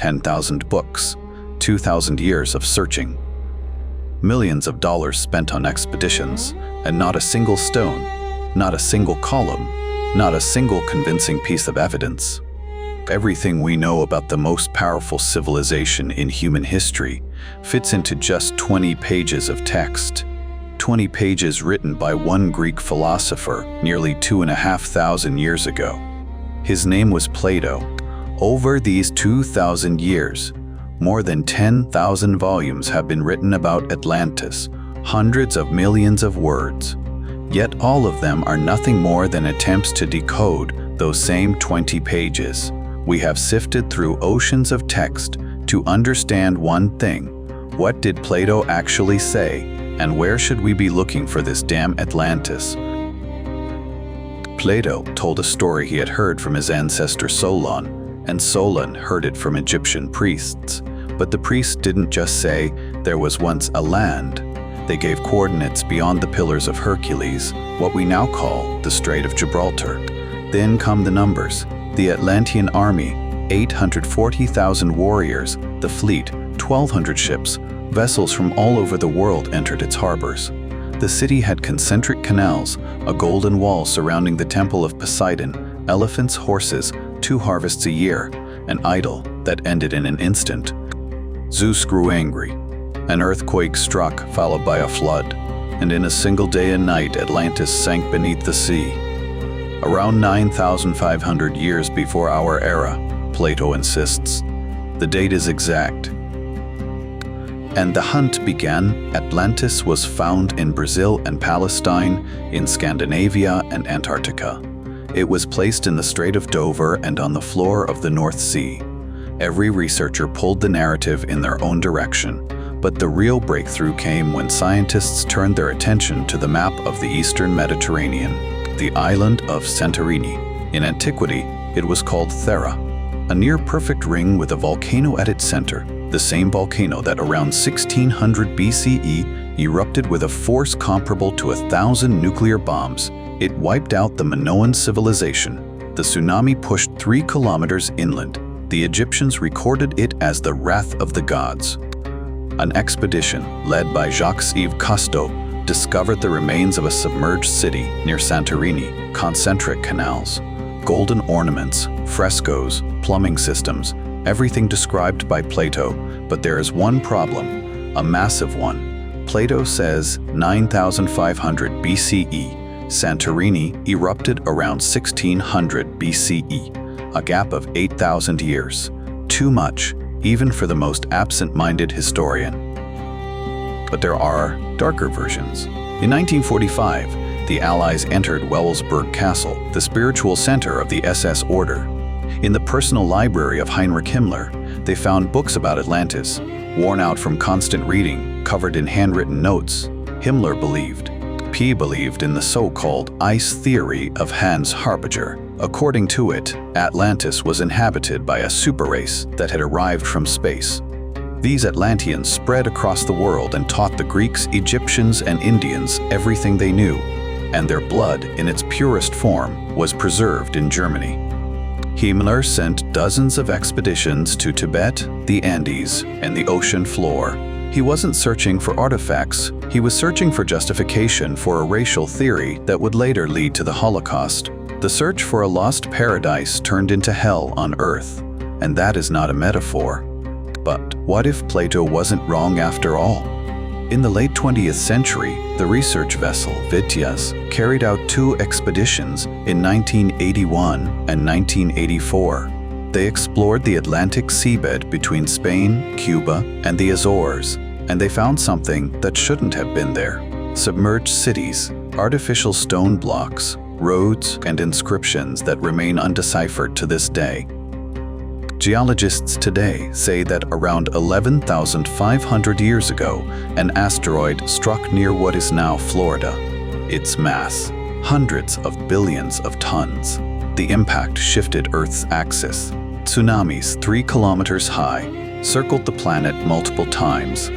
10,000 books, 2,000 years of searching, millions of dollars spent on expeditions, and not a single stone, not a single column, not a single convincing piece of evidence. Everything we know about the most powerful civilization in human history fits into just 20 pages of text. 20 pages written by one Greek philosopher nearly 2,500 years ago. His name was Plato. Over these 2,000 years, more than 10,000 volumes have been written about Atlantis, hundreds of millions of words. Yet all of them are nothing more than attempts to decode those same 20 pages. We have sifted through oceans of text to understand one thing. What did Plato actually say, and where should we be looking for this damn Atlantis? Plato told a story he had heard from his ancestor Solon, and Solon heard it from Egyptian priests. But the priests didn't just say there was once a land. They gave coordinates beyond the Pillars of Hercules, what we now call the Strait of Gibraltar. Then come the numbers. The Atlantean army, 840,000 warriors, the fleet, 1,200 ships, vessels from all over the world entered its harbors. The city had concentric canals, a golden wall surrounding the temple of Poseidon, elephants, horses, 2 harvests a year, an idol that ended in an instant. Zeus grew angry. An earthquake struck, followed by a flood, and in a single day and night Atlantis sank beneath the sea. Around 9,500 years before our era, Plato insists. The date is exact. And the hunt began. Atlantis was found in Brazil and Palestine, in Scandinavia and Antarctica. It was placed in the Strait of Dover and on the floor of the North Sea. Every researcher pulled the narrative in their own direction, but the real breakthrough came when scientists turned their attention to the map of the Eastern Mediterranean, the island of Santorini. In antiquity, it was called Thera, a near-perfect ring with a volcano at its center, the same volcano that around 1600 BCE erupted with a force comparable to 1,000 nuclear bombs. It wiped out the Minoan civilization. The tsunami pushed 3 kilometers inland. The Egyptians recorded it as the wrath of the gods. An expedition led by Jacques-Yves Cousteau discovered the remains of a submerged city near Santorini, concentric canals, golden ornaments, frescoes, plumbing systems, everything described by Plato. But there is one problem, a massive one. Plato says 9,500 BCE. Santorini erupted around 1600 BCE, a gap of 8,000 years. Too much, even for the most absent-minded historian. But there are darker versions. In 1945, the Allies entered Wewelsburg Castle, the spiritual center of the SS Order. In the personal library of Heinrich Himmler, they found books about Atlantis, worn out from constant reading, covered in handwritten notes. Himmler believed. P believed in the so-called ice theory of Hans Harbinger. According to it, Atlantis was inhabited by a super race that had arrived from space. These Atlanteans spread across the world and taught the Greeks, Egyptians, and Indians everything they knew, and their blood, in its purest form, was preserved in Germany. Himmler sent dozens of expeditions to Tibet, the Andes, and the ocean floor. He wasn't searching for artifacts, he was searching for justification for a racial theory that would later lead to the Holocaust. The search for a lost paradise turned into hell on Earth, and that is not a metaphor. But what if Plato wasn't wrong after all? In the late 20th century, the research vessel Vityaz carried out 2 expeditions in 1981 and 1984. They explored the Atlantic seabed between Spain, Cuba, and the Azores, and they found something that shouldn't have been there. Submerged cities, artificial stone blocks, roads, and inscriptions that remain undeciphered to this day. Geologists today say that around 11,500 years ago, an asteroid struck near what is now Florida. Its mass, hundreds of billions of tons. The impact shifted Earth's axis. Tsunamis 3 kilometers high circled the planet multiple times.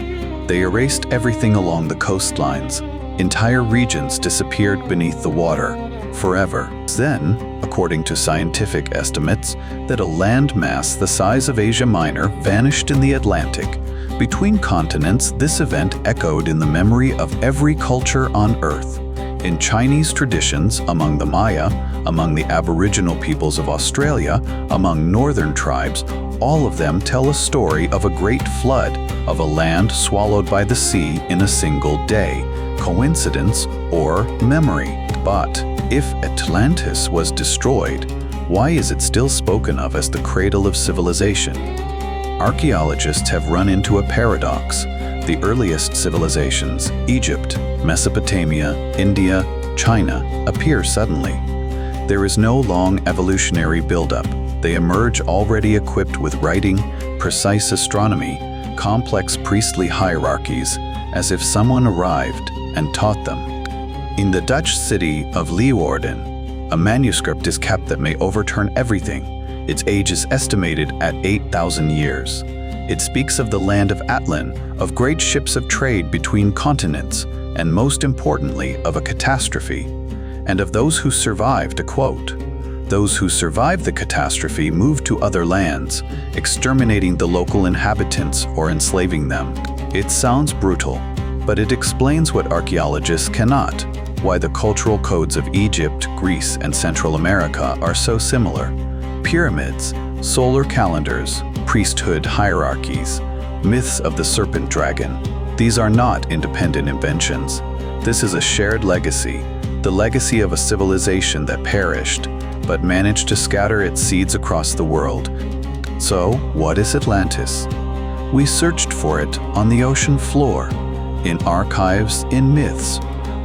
They erased everything along the coastlines. Entire regions disappeared beneath the water, forever. was then, according to scientific estimates, that a landmass the size of Asia Minor vanished in the Atlantic. Between continents, this event echoed in the memory of every culture on Earth. In Chinese traditions, among the Maya, among the Aboriginal peoples of Australia, among northern tribes, all of them tell a story of a great flood, of a land swallowed by the sea in a single day. Coincidence or memory? But if Atlantis was destroyed, why is it still spoken of as the cradle of civilization? Archaeologists have run into a paradox. The earliest civilizations, Egypt, Mesopotamia, India, China, appear suddenly. There is no long evolutionary buildup. They emerge already equipped with writing, precise astronomy, complex priestly hierarchies, as if someone arrived and taught them. In the Dutch city of Leeuwarden, a manuscript is kept that may overturn everything. Its age is estimated at 8,000 years. It speaks of the land of Atlantis, of great ships of trade between continents, and most importantly, of a catastrophe, and of those who survived, to quote, "Those who survived the catastrophe moved to other lands, exterminating the local inhabitants or enslaving them." It sounds brutal, but it explains what archaeologists cannot, why the cultural codes of Egypt, Greece, and Central America are so similar. Pyramids, solar calendars, priesthood hierarchies, myths of the serpent dragon. These are not independent inventions. This is a shared legacy, the legacy of a civilization that perished, but managed to scatter its seeds across the world. So, what is Atlantis? We searched for it on the ocean floor, in archives, in myths.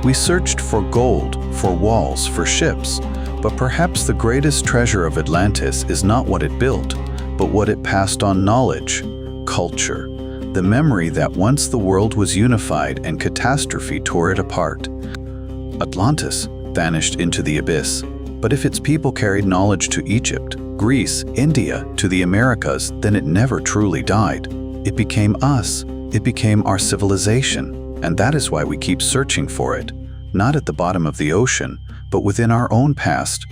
We searched for gold, for walls, for ships, but perhaps the greatest treasure of Atlantis is not what it built, but what it passed on: knowledge, culture, the memory that once the world was unified and catastrophe tore it apart. Atlantis vanished into the abyss, but if its people carried knowledge to Egypt, Greece, India, to the Americas, then it never truly died. It became us. It became our civilization, and that is why we keep searching for it, not at the bottom of the ocean, but within our own past,